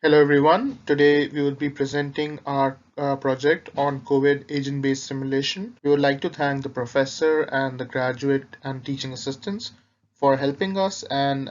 Hello everyone. Today we will be presenting our project on COVID agent-based simulation. We would like to thank the professor and the graduate and teaching assistants for helping us and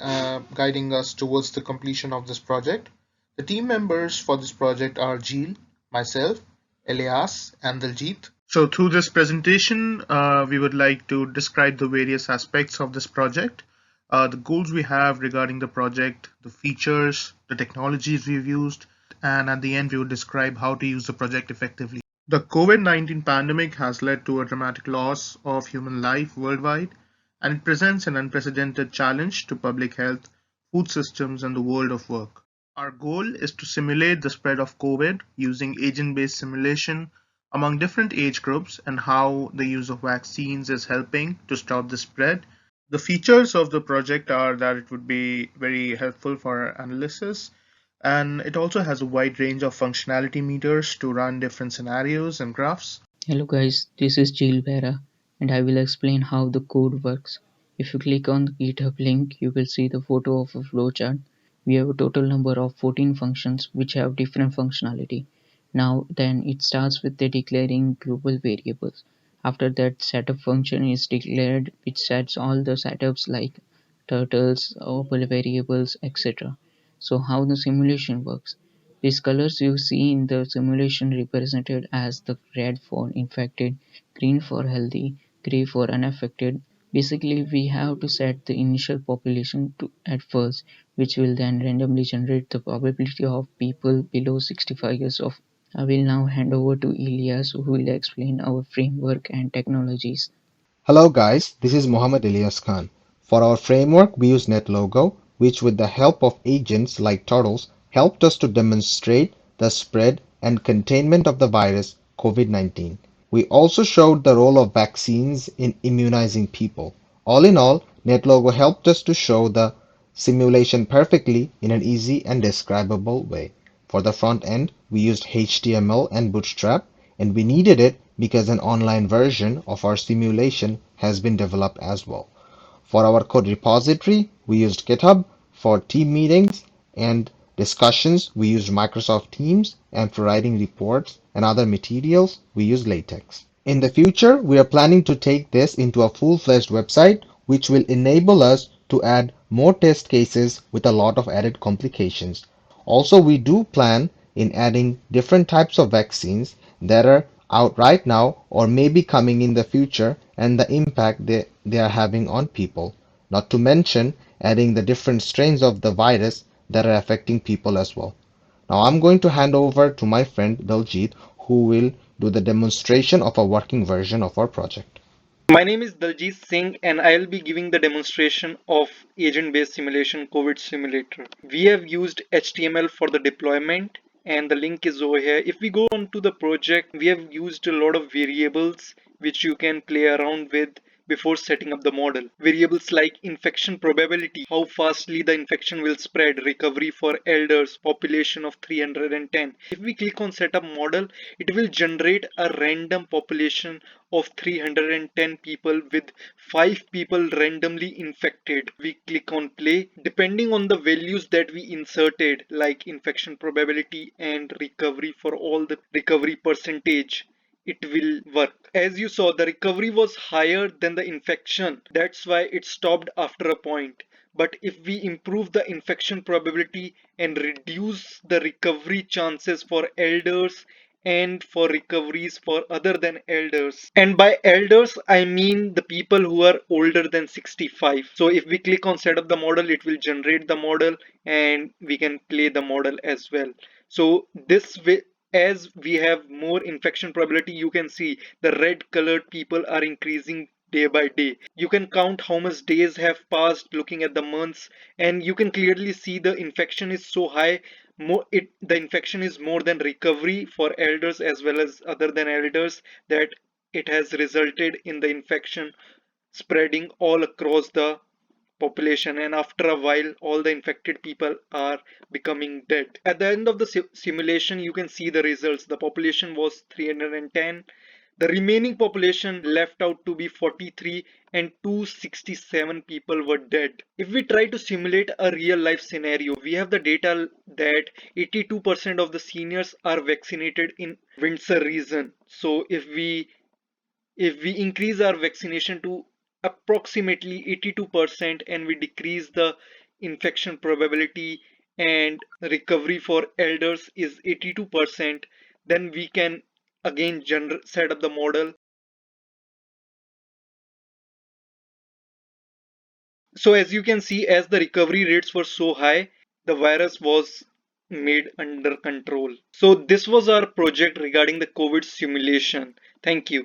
guiding us towards the completion of this project. The team members for this project are Jeel, myself, Elias, and Daljit. So through this presentation, we would like to describe the various aspects of this project, the goals we have regarding the project, the features, the technologies we've used, and at the end, we will describe how to use the project effectively. The COVID-19 pandemic has led to a dramatic loss of human life worldwide, and it presents an unprecedented challenge to public health, food systems, and the world of work. Our goal is to simulate the spread of COVID using agent-based simulation among different age groups and how the use of vaccines is helping to stop the spread. The features of the project are that it would be very helpful for analysis, and it also has a wide range of functionality meters to run different scenarios and graphs. Hello guys, this is Jill Vera and I will explain how the code works. If you click on the GitHub link, you will see the photo of a flowchart. We have a total number of 14 functions which have different functionality. Now then it starts with the declaring global variables. After that setup function is declared which sets all the setups like turtles, global variables, etc. So how the simulation works. These colors you see in the simulation represented as the red for infected, green for healthy, grey for unaffected. Basically, we have to set the initial population to at first, which will then randomly generate the probability of people below 65 years of. I will now hand over to Elias who will explain our framework and technologies. Hello guys, this is Mohammed Ilyas Khan. For our framework, we use NETLOGO, which with the help of agents like turtles helped us to demonstrate the spread and containment of the virus COVID-19. We also showed the role of vaccines in immunizing people. All in all, NETLOGO helped us to show the simulation perfectly in an easy and describable way. For the front end, we used HTML and Bootstrap, and we needed it because an online version of our simulation has been developed as well. For our code repository, we used GitHub. For team meetings and discussions, we used Microsoft Teams, and for writing reports and other materials, we use LaTeX. In the future, we are planning to take this into a full-fledged website, which will enable us to add more test cases with a lot of added complications. Also, we do plan in adding different types of vaccines that are out right now or may be coming in the future and the impact they are having on people. Not to mention adding the different strains of the virus that are affecting people as well. Now I'm going to hand over to my friend Daljit, who will do the demonstration of a working version of our project. My name is Daljit Singh and I'll be giving the demonstration of agent-based simulation COVID simulator. We have used HTML for the deployment and the link is over here. If we go on to the project, we have used a lot of variables which you can play around with before setting up the model. Variables like infection probability, how fastly the infection will spread, recovery for elders, population of 310. If we click on setup model, it will generate a random population of 310 people with 5 people randomly infected. We click on play. Depending on the values that we inserted, like infection probability and recovery for all the recovery percentage, it will work. As you saw, the recovery was higher than the infection. That's why it stopped after a point. But if we improve the infection probability and reduce the recovery chances for elders and for recoveries for other than elders, and by elders I mean the people who are older than 65. So if we click on set up the model, it will generate the model and we can play the model as well. So this way, as we have more infection probability, you can see the red colored people are increasing day by day. You can count how much days have passed looking at the months, and you can clearly see the infection is so high. The infection is more than recovery for elders as well as other than elders, that it has resulted in the infection spreading all across the population, and after a while all the infected people are becoming dead. At the end of the simulation, you can see the results. The population was 310, The remaining population left out to be 43 and 267 people were dead. If we try to simulate a real life scenario, we have the data that 82% of the seniors are vaccinated in Windsor region. So if we increase our vaccination to approximately 82% and we decrease the infection probability and recovery for elders is 82%, then we can again set up the model. So as you can see, as the recovery rates were so high, the virus was made under control. So this was our project regarding the COVID simulation. Thank you.